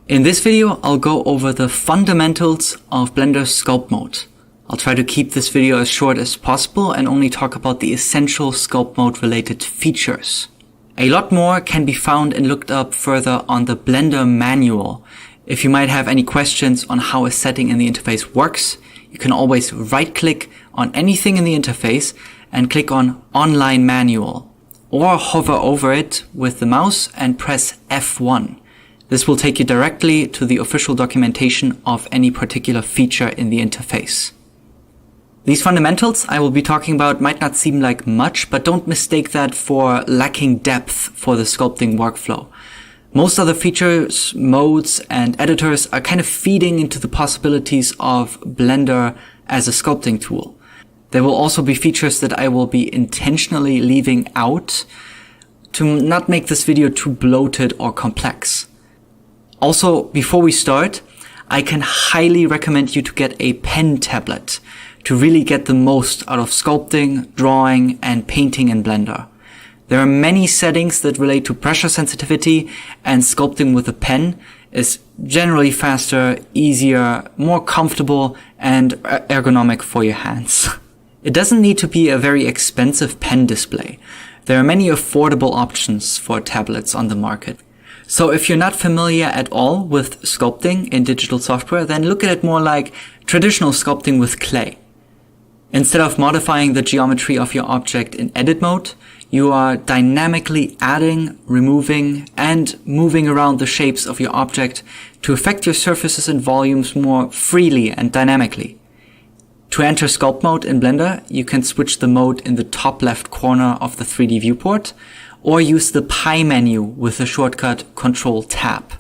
In this video, I'll go over the fundamentals of Blender's sculpt mode. I'll try to keep this video as short as possible and only talk about the essential sculpt mode related features. A lot more can be found and looked up further on the Blender manual. If you might have any questions on how a setting in the interface works, you can always right-click on anything in the interface and click on Online Manual, or hover over it with the mouse and press F1. This will take you directly to the official documentation of any particular feature in the interface. These fundamentals I will be talking about might not seem like much, but don't mistake that for lacking depth for the sculpting workflow. Most other features, modes, and editors are kind of feeding into the possibilities of Blender as a sculpting tool. There will also be features that I will be intentionally leaving out to not make this video too bloated or complex. Also, before we start, I can highly recommend you to get a pen tablet to really get the most out of sculpting, drawing, and painting in Blender. There are many settings that relate to pressure sensitivity, and sculpting with a pen is generally faster, easier, more comfortable, and ergonomic for your hands. It doesn't need to be a very expensive pen display. There are many affordable options for tablets on the market. So if you're not familiar at all with sculpting in digital software, then look at it more like traditional sculpting with clay. Instead of modifying the geometry of your object in edit mode, you are dynamically adding, removing, and moving around the shapes of your object to affect your surfaces and volumes more freely and dynamically. To enter sculpt mode in Blender, you can switch the mode in the top left corner of the 3D viewport, or use the pie menu with the shortcut Ctrl-Tab.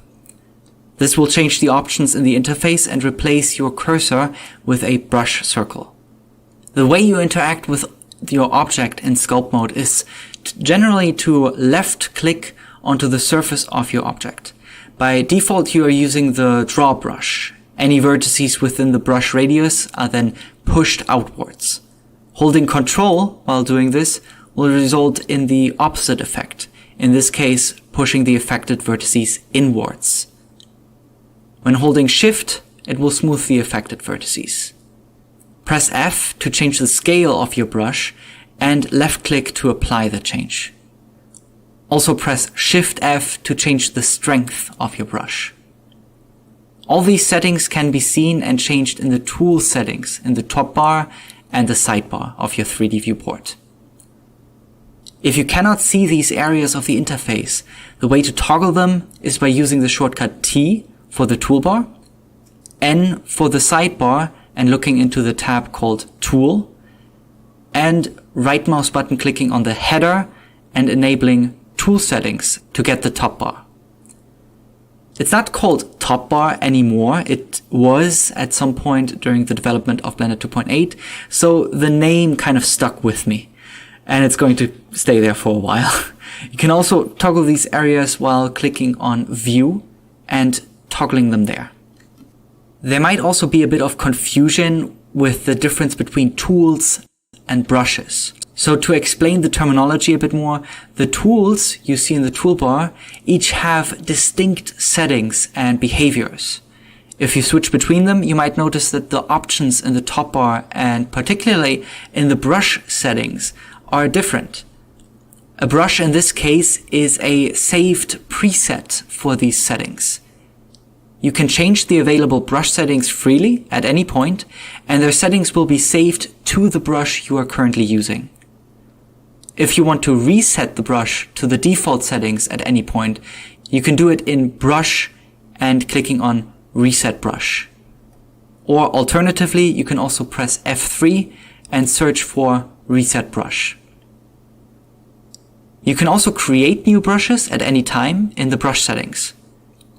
This will change the options in the interface and replace your cursor with a brush circle. The way you interact with your object in sculpt mode is generally to left-click onto the surface of your object. By default, you are using the draw brush. Any vertices within the brush radius are then pushed outwards. Holding Ctrl while doing this will result in the opposite effect, in this case pushing the affected vertices inwards. When holding Shift, it will smooth the affected vertices. Press F to change the scale of your brush and left-click to apply the change. Also press Shift F to change the strength of your brush. All these settings can be seen and changed in the tool settings in the top bar and the sidebar of your 3D viewport. If you cannot see these areas of the interface, the way to toggle them is by using the shortcut T for the toolbar, N for the sidebar and looking into the tab called Tool, and right mouse button clicking on the header and enabling tool settings to get the top bar. It's not called top bar anymore. It was at some point during the development of Blender 2.8, so the name kind of stuck with me, and it's going to stay there for a while. You can also toggle these areas while clicking on View and toggling them there. There might also be a bit of confusion with the difference between tools and brushes. So to explain the terminology a bit more, the tools you see in the toolbar each have distinct settings and behaviors. If you switch between them, you might notice that the options in the top bar and particularly in the brush settings are different. A brush in this case is a saved preset for these settings. You can change the available brush settings freely at any point, and their settings will be saved to the brush you are currently using. If you want to reset the brush to the default settings at any point, you can do it in Brush and clicking on Reset Brush. Or alternatively, you can also press F3 and search for Reset Brush. You can also create new brushes at any time in the brush settings.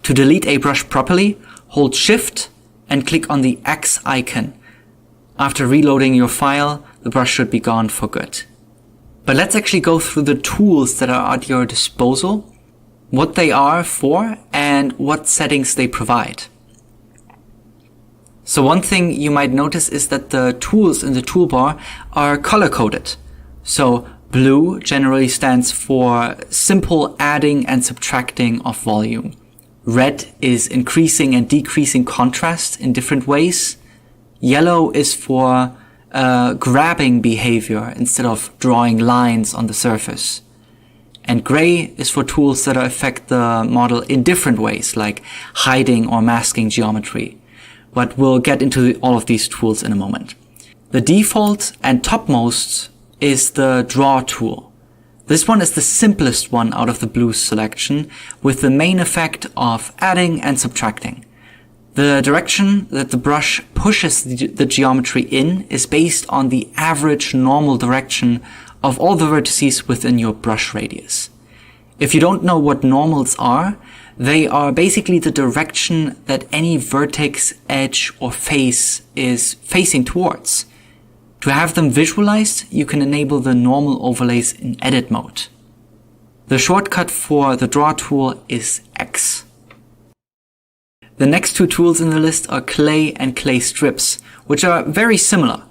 To delete a brush properly, hold Shift and click on the X icon. After reloading your file, the brush should be gone for good. But let's actually go through the tools that are at your disposal, what they are for, and what settings they provide. So one thing you might notice is that the tools in the toolbar are color-coded. So blue generally stands for simple adding and subtracting of volume. Red is increasing and decreasing contrast in different ways. Yellow is for grabbing behavior instead of drawing lines on the surface. And gray is for tools that affect the model in different ways, like hiding or masking geometry. But we'll get into all of these tools in a moment. The default and topmost is the draw tool. This one is the simplest one out of the blues selection, with the main effect of adding and subtracting. The direction that the brush pushes the geometry in is based on the average normal direction of all the vertices within your brush radius. If you don't know what normals are, they are basically the direction that any vertex, edge, or face is facing towards. To have them visualized, you can enable the normal overlays in edit mode. The shortcut for the draw tool is X. The next two tools in the list are clay and clay strips, which are very similar.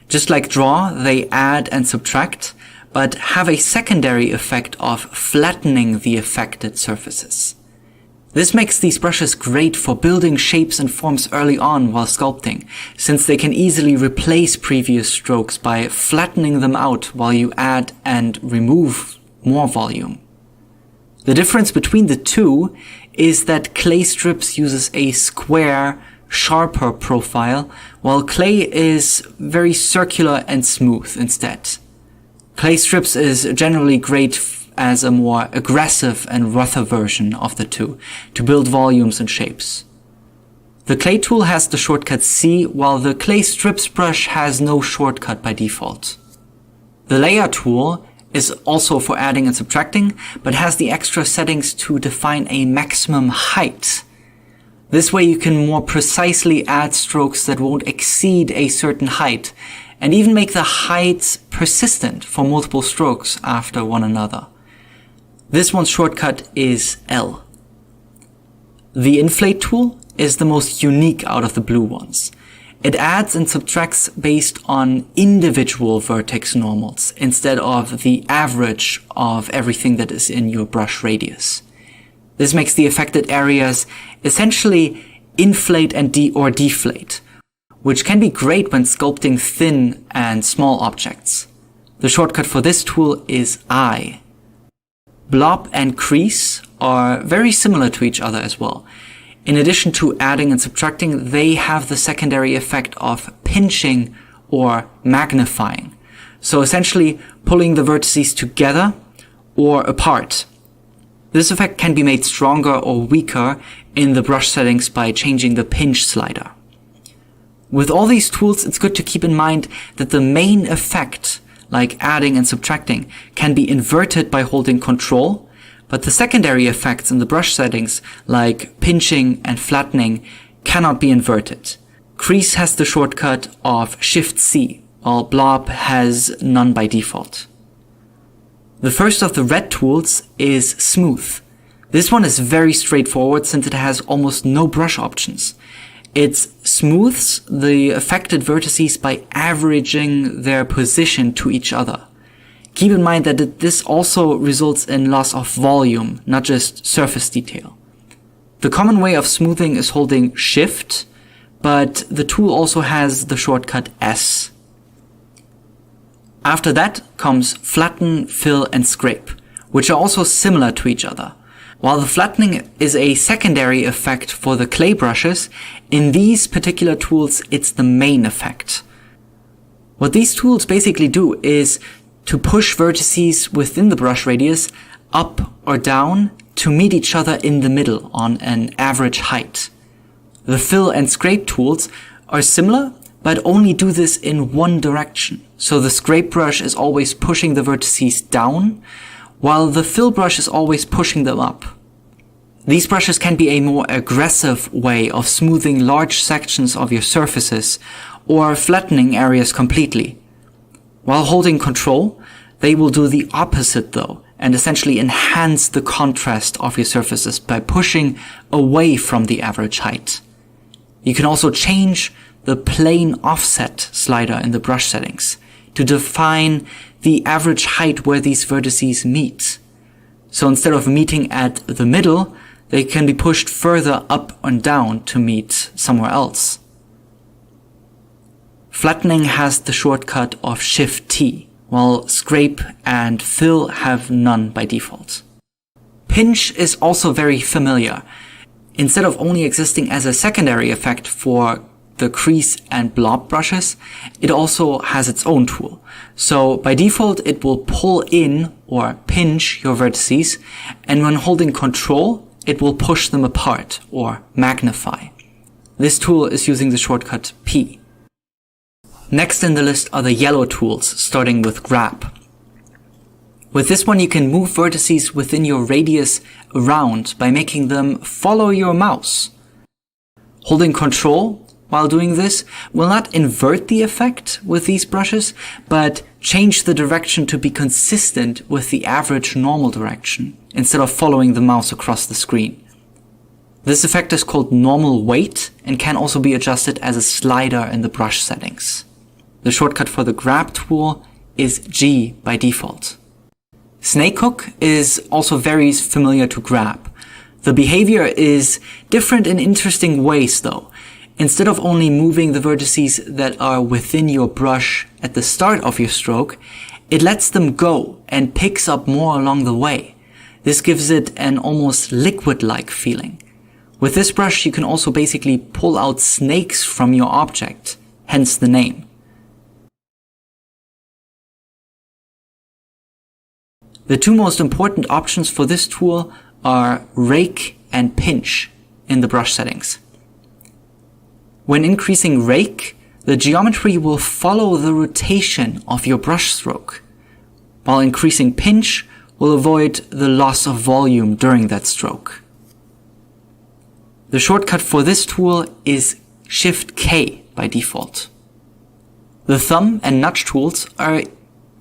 Just like draw, they add and subtract, but have a secondary effect of flattening the affected surfaces. This makes these brushes great for building shapes and forms early on while sculpting, since they can easily replace previous strokes by flattening them out while you add and remove more volume. The difference between the two is that clay strips uses a square, sharper profile, while clay is very circular and smooth instead. Clay strips is generally great as a more aggressive and rougher version of the two, to build volumes and shapes. The clay tool has the shortcut C, while the clay strips brush has no shortcut by default. The layer tool is also for adding and subtracting, but has the extra settings to define a maximum height. This way you can more precisely add strokes that won't exceed a certain height, and even make the height persistent for multiple strokes after one another. This one's shortcut is L. The inflate tool is the most unique out of the blue ones. It adds and subtracts based on individual vertex normals instead of the average of everything that is in your brush radius. This makes the affected areas essentially inflate and deflate, which can be great when sculpting thin and small objects. The shortcut for this tool is I. Blob and crease are very similar to each other as well. In addition to adding and subtracting, they have the secondary effect of pinching or magnifying. So essentially pulling the vertices together or apart. This effect can be made stronger or weaker in the brush settings by changing the pinch slider. With all these tools, it's good to keep in mind that the main effect, like adding and subtracting, can be inverted by holding Control, but the secondary effects in the brush settings, like pinching and flattening, cannot be inverted. Crease has the shortcut of Shift-C, while Blob has none by default. The first of the red tools is Smooth. This one is very straightforward since it has almost no brush options. It smooths the affected vertices by averaging their position to each other. Keep in mind that this also results in loss of volume, not just surface detail. The common way of smoothing is holding Shift, but the tool also has the shortcut S. After that comes Flatten, Fill, and Scrape, which are also similar to each other. While the flattening is a secondary effect for the clay brushes, in these particular tools it's the main effect. What these tools basically do is to push vertices within the brush radius up or down to meet each other in the middle on an average height. The Fill and Scrape tools are similar, but only do this in one direction. So the Scrape brush is always pushing the vertices down, while the Fill brush is always pushing them up. These brushes can be a more aggressive way of smoothing large sections of your surfaces or flattening areas completely. While holding Control, they will do the opposite though, and essentially enhance the contrast of your surfaces by pushing away from the average height. You can also change the plane offset slider in the brush settings to define the average height where these vertices meet. So instead of meeting at the middle, they can be pushed further up and down to meet somewhere else. Flattening has the shortcut of Shift-T, while Scrape and Fill have none by default. Pinch is also very familiar. Instead of only existing as a secondary effect for the crease and blob brushes, it also has its own tool. So by default, it will pull in or pinch your vertices, and when holding Control, it will push them apart or magnify. This tool is using the shortcut P. Next in the list are the yellow tools, starting with Grab. With this one, you can move vertices within your radius around by making them follow your mouse. Holding Control while doing this will not invert the effect with these brushes, but change the direction to be consistent with the average normal direction, instead of following the mouse across the screen. This effect is called normal weight and can also be adjusted as a slider in the brush settings. The shortcut for the Grab tool is G by default. Snake Hook is also very familiar to Grab. The behavior is different in interesting ways though. Instead of only moving the vertices that are within your brush at the start of your stroke, it lets them go and picks up more along the way. This gives it an almost liquid-like feeling. With this brush, you can also basically pull out snakes from your object, hence the name. The two most important options for this tool are Rake and Pinch in the brush settings. When increasing Rake, the geometry will follow the rotation of your brush stroke, while increasing Pinch will avoid the loss of volume during that stroke. The shortcut for this tool is Shift-K by default. The thumb and nudge tools are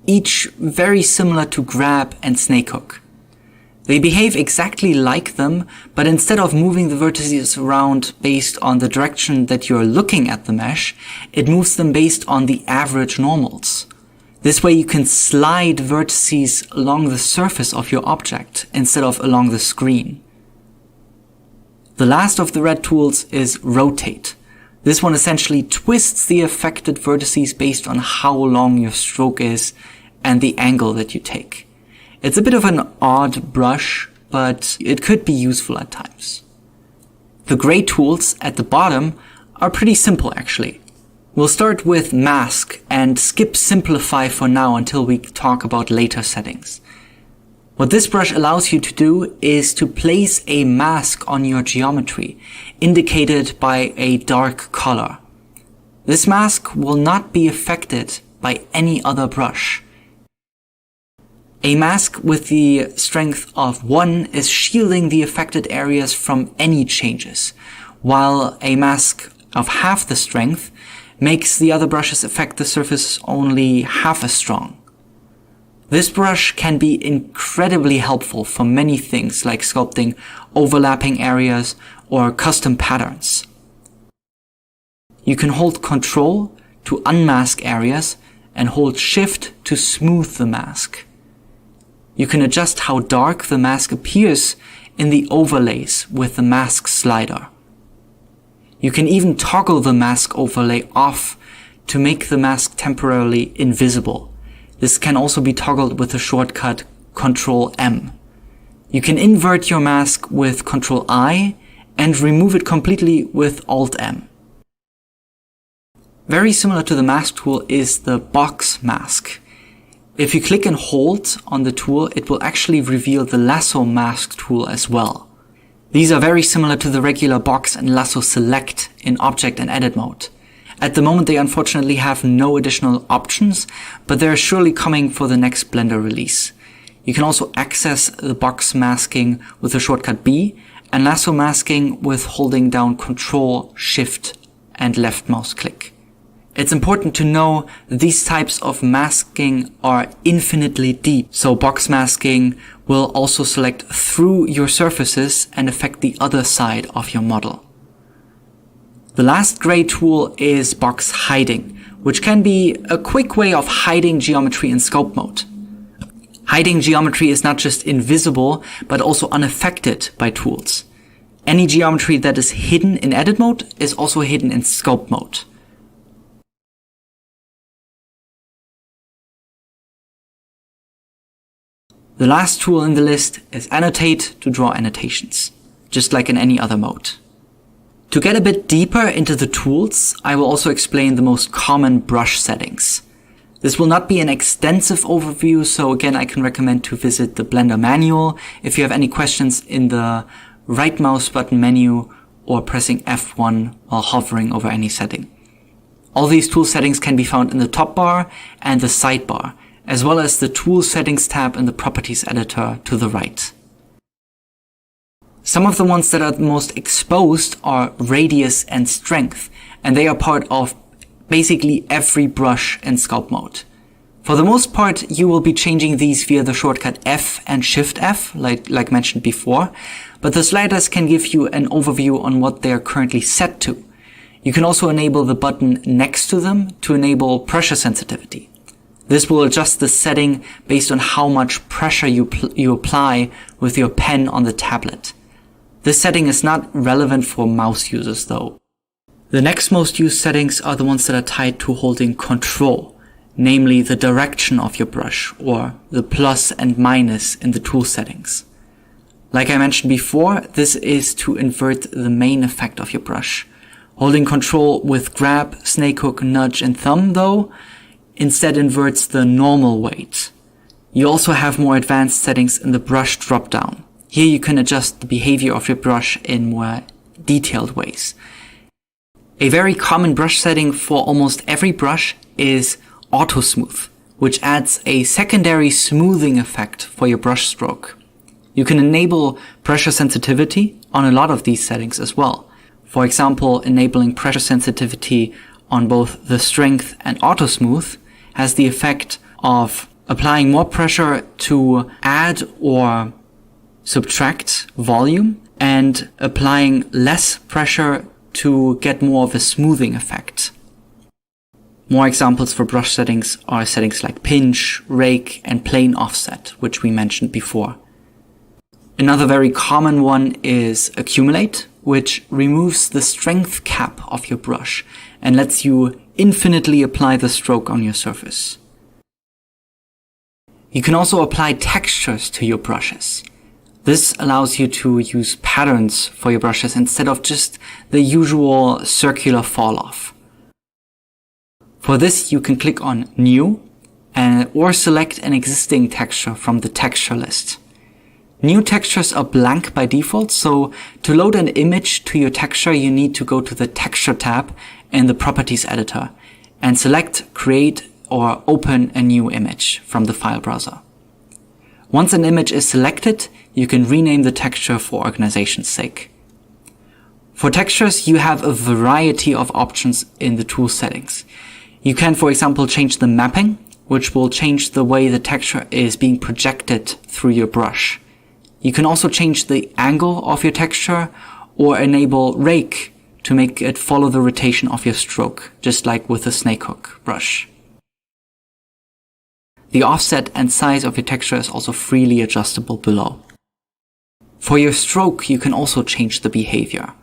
each very similar to Grab and Snake Hook. They behave exactly like them, but instead of moving the vertices around based on the direction that you're looking at the mesh, it moves them based on the average normals. This way you can slide vertices along the surface of your object instead of along the screen. The last of the red tools is Rotate. This one essentially twists the affected vertices based on how long your stroke is and the angle that you take. It's a bit of an odd brush, but it could be useful at times. The gray tools at the bottom are pretty simple actually. We'll start with Mask and skip Simplify for now until we talk about later settings. What this brush allows you to do is to place a mask on your geometry, indicated by a dark color. This mask will not be affected by any other brush. A mask with the strength of 1 is shielding the affected areas from any changes, while a mask of half the strength makes the other brushes affect the surface only half as strong. This brush can be incredibly helpful for many things like sculpting overlapping areas or custom patterns. You can hold Control to unmask areas and hold Shift to smooth the mask. You can adjust how dark the mask appears in the overlays with the mask slider. You can even toggle the mask overlay off to make the mask temporarily invisible. This can also be toggled with the shortcut Ctrl-M. You can invert your mask with Ctrl-I and remove it completely with Alt-M. Very similar to the mask tool is the box mask. If you click and hold on the tool, it will actually reveal the lasso mask tool as well. These are very similar to the regular box and lasso select in object and edit mode. At the moment they unfortunately have no additional options, but they're surely coming for the next Blender release. You can also access the box masking with the shortcut B and lasso masking with holding down Ctrl, Shift and left mouse click. It's important to know that these types of masking are infinitely deep, so box masking will also select through your surfaces and affect the other side of your model. The last gray tool is box hiding, which can be a quick way of hiding geometry in sculpt mode. Hiding geometry is not just invisible, but also unaffected by tools. Any geometry that is hidden in edit mode is also hidden in sculpt mode. The last tool in the list is Annotate to draw annotations, just like in any other mode. To get a bit deeper into the tools, I will also explain the most common brush settings. This will not be an extensive overview, so again I can recommend to visit the Blender manual if you have any questions in the right mouse button menu or pressing F1 while hovering over any setting. All these tool settings can be found in the top bar and the sidebar, as well as the Tool Settings tab in the Properties editor to the right. Some of the ones that are the most exposed are Radius and Strength, and they are part of basically every brush in sculpt mode. For the most part, you will be changing these via the shortcut F and Shift F, like mentioned before, but the sliders can give you an overview on what they are currently set to. You can also enable the button next to them to enable pressure sensitivity. This will adjust the setting based on how much pressure you apply with your pen on the tablet. This setting is not relevant for mouse users though. The next most used settings are the ones that are tied to holding control, namely the direction of your brush or the plus and minus in the tool settings. Like I mentioned before, this is to invert the main effect of your brush. Holding control with grab, snake hook, nudge and thumb though, instead inverts the normal weight. You also have more advanced settings in the brush drop-down. Here you can adjust the behavior of your brush in more detailed ways. A very common brush setting for almost every brush is Auto Smooth, which adds a secondary smoothing effect for your brush stroke. You can enable pressure sensitivity on a lot of these settings as well. For example, enabling pressure sensitivity on both the Strength and Auto Smooth has the effect of applying more pressure to add or subtract volume and applying less pressure to get more of a smoothing effect. More examples for brush settings are settings like pinch, rake, and plane offset, which we mentioned before. Another very common one is accumulate, which removes the strength cap of your brush and lets you infinitely apply the stroke on your surface. You can also apply textures to your brushes. This allows you to use patterns for your brushes instead of just the usual circular fall off. For this, you can click on New or select an existing texture from the texture list. New textures are blank by default, so to load an image to your texture, you need to go to the Texture tab in the Properties editor and select Create or Open a new image from the file browser. Once an image is selected, you can rename the texture for organization's sake. For textures, you have a variety of options in the tool settings. You can, for example, change the mapping, which will change the way the texture is being projected through your brush. You can also change the angle of your texture or enable rake to make it follow the rotation of your stroke, just like with a snake hook brush. The offset and size of your texture is also freely adjustable below. For your stroke, you can also change the behavior.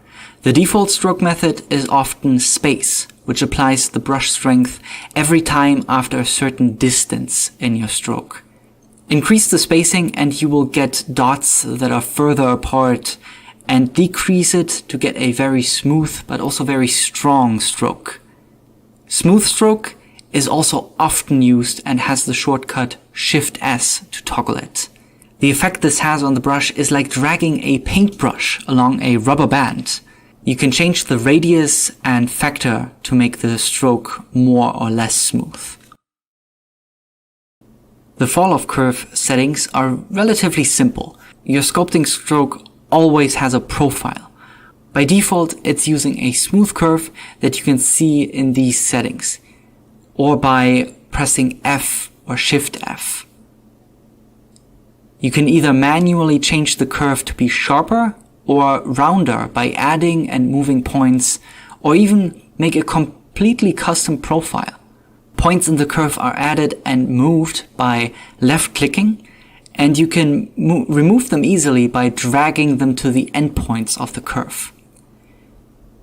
The default stroke method is often space, which applies the brush strength every time after a certain distance in your stroke. Increase the spacing and you will get dots that are further apart, and decrease it to get a very smooth but also very strong stroke. Smooth stroke is also often used and has the shortcut Shift-S to toggle it. The effect this has on the brush is like dragging a paintbrush along a rubber band. You can change the radius and factor to make the stroke more or less smooth. The fall-off curve settings are relatively simple. Your sculpting stroke always has a profile. By default, it's using a smooth curve that you can see in these settings, or by pressing F or Shift F. You can either manually change the curve to be sharper or rounder by adding and moving points, or even make a completely custom profile. Points in the curve are added and moved by left-clicking, and you can remove them easily by dragging them to the endpoints of the curve.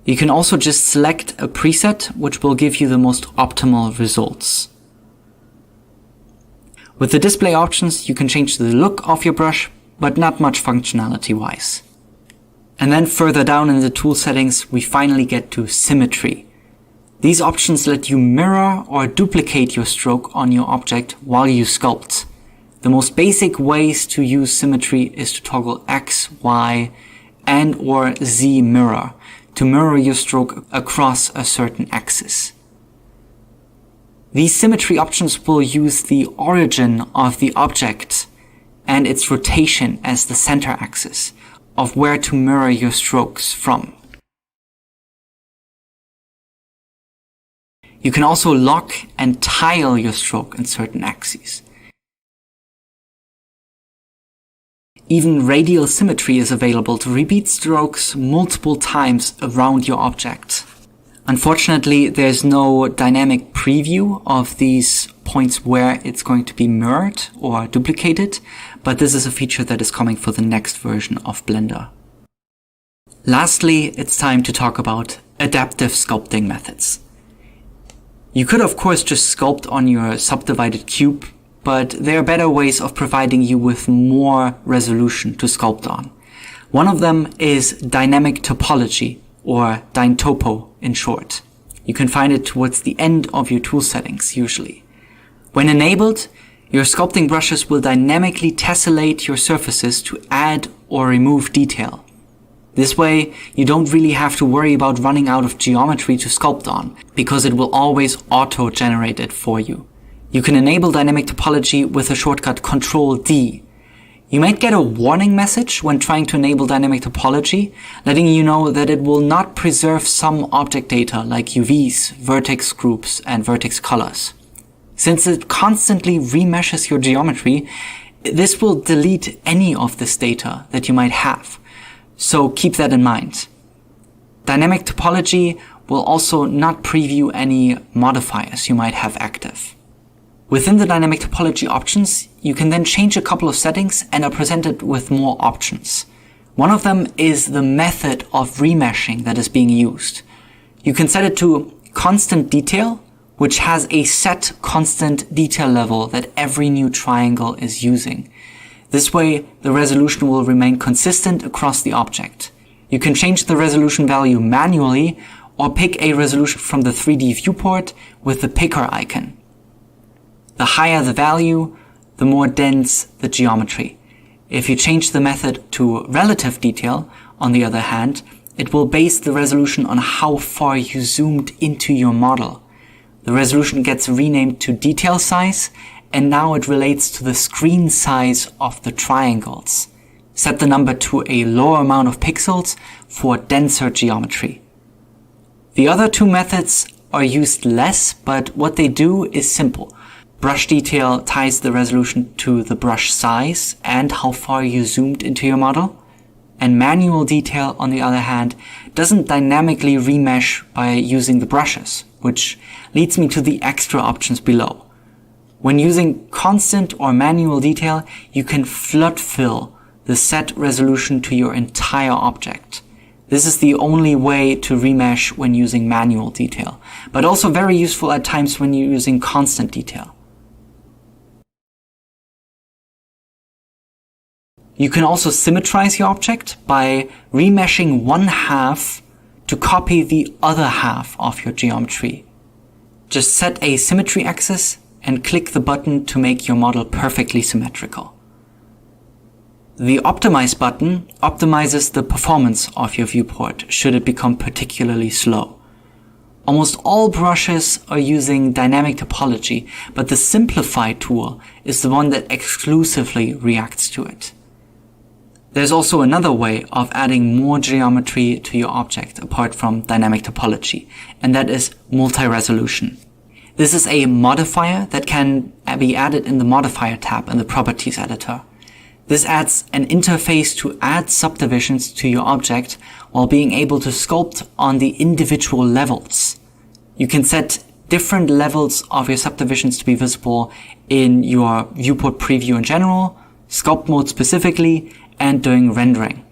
You can also just select a preset which will give you the most optimal results. With the display options, you can change the look of your brush, but not much functionality wise. And then further down in the tool settings, we finally get to symmetry. These options let you mirror or duplicate your stroke on your object while you sculpt. The most basic ways to use symmetry is to toggle X, Y, and or Z mirror to mirror your stroke across a certain axis. These symmetry options will use the origin of the object and its rotation as the center axis of where to mirror your strokes from. You can also lock and tile your stroke in certain axes. Even radial symmetry is available to repeat strokes multiple times around your object. Unfortunately, there's no dynamic preview of these points where it's going to be mirrored or duplicated, but this is a feature that is coming for the next version of Blender. Lastly, it's time to talk about adaptive sculpting methods. You could of course just sculpt on your subdivided cube, but there are better ways of providing you with more resolution to sculpt on. One of them is dynamic topology, or DynTopo in short. You can find it towards the end of your tool settings usually. When enabled, your sculpting brushes will dynamically tessellate your surfaces to add or remove detail. This way, you don't really have to worry about running out of geometry to sculpt on, because it will always auto-generate it for you. You can enable dynamic topology with the shortcut Ctrl-D. You might get a warning message when trying to enable dynamic topology, letting you know that it will not preserve some object data like UVs, vertex groups, and vertex colors. Since it constantly remeshes your geometry, this will delete any of this data that you might have. So keep that in mind. Dynamic topology will also not preview any modifiers you might have active. Within the dynamic topology options, you can then change a couple of settings and are presented with more options. One of them is the method of remeshing that is being used. You can set it to constant detail, which has a set constant detail level that every new triangle is using. This way, the resolution will remain consistent across the object. You can change the resolution value manually or pick a resolution from the 3D viewport with the picker icon. The higher the value, the more dense the geometry. If you change the method to relative detail, on the other hand, it will base the resolution on how far you zoomed into your model. The resolution gets renamed to detail size, and now it relates to the screen size of the triangles. Set the number to a lower amount of pixels for denser geometry. The other two methods are used less, but what they do is simple. Brush detail ties the resolution to the brush size and how far you zoomed into your model. And manual detail, on the other hand, doesn't dynamically remesh by using the brushes, which leads me to the extra options below. When using constant or manual detail, you can flood fill the set resolution to your entire object. This is the only way to remesh when using manual detail, but also very useful at times when you're using constant detail. You can also symmetrize your object by remeshing one half to copy the other half of your geometry. Just set a symmetry axis and click the button to make your model perfectly symmetrical. The Optimize button optimizes the performance of your viewport should it become particularly slow. Almost all brushes are using dynamic topology, but the Simplify tool is the one that exclusively reacts to it. There's also another way of adding more geometry to your object apart from dynamic topology, and that is multi-resolution. This is a modifier that can be added in the Modifier tab in the Properties editor. This adds an interface to add subdivisions to your object while being able to sculpt on the individual levels. You can set different levels of your subdivisions to be visible in your viewport preview in general, sculpt mode specifically, and during rendering.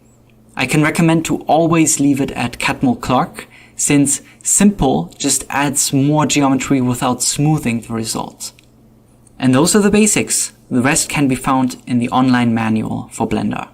I can recommend to always leave it at Catmull Clark, since simple just adds more geometry without smoothing the result. And those are the basics. The rest can be found in the online manual for Blender.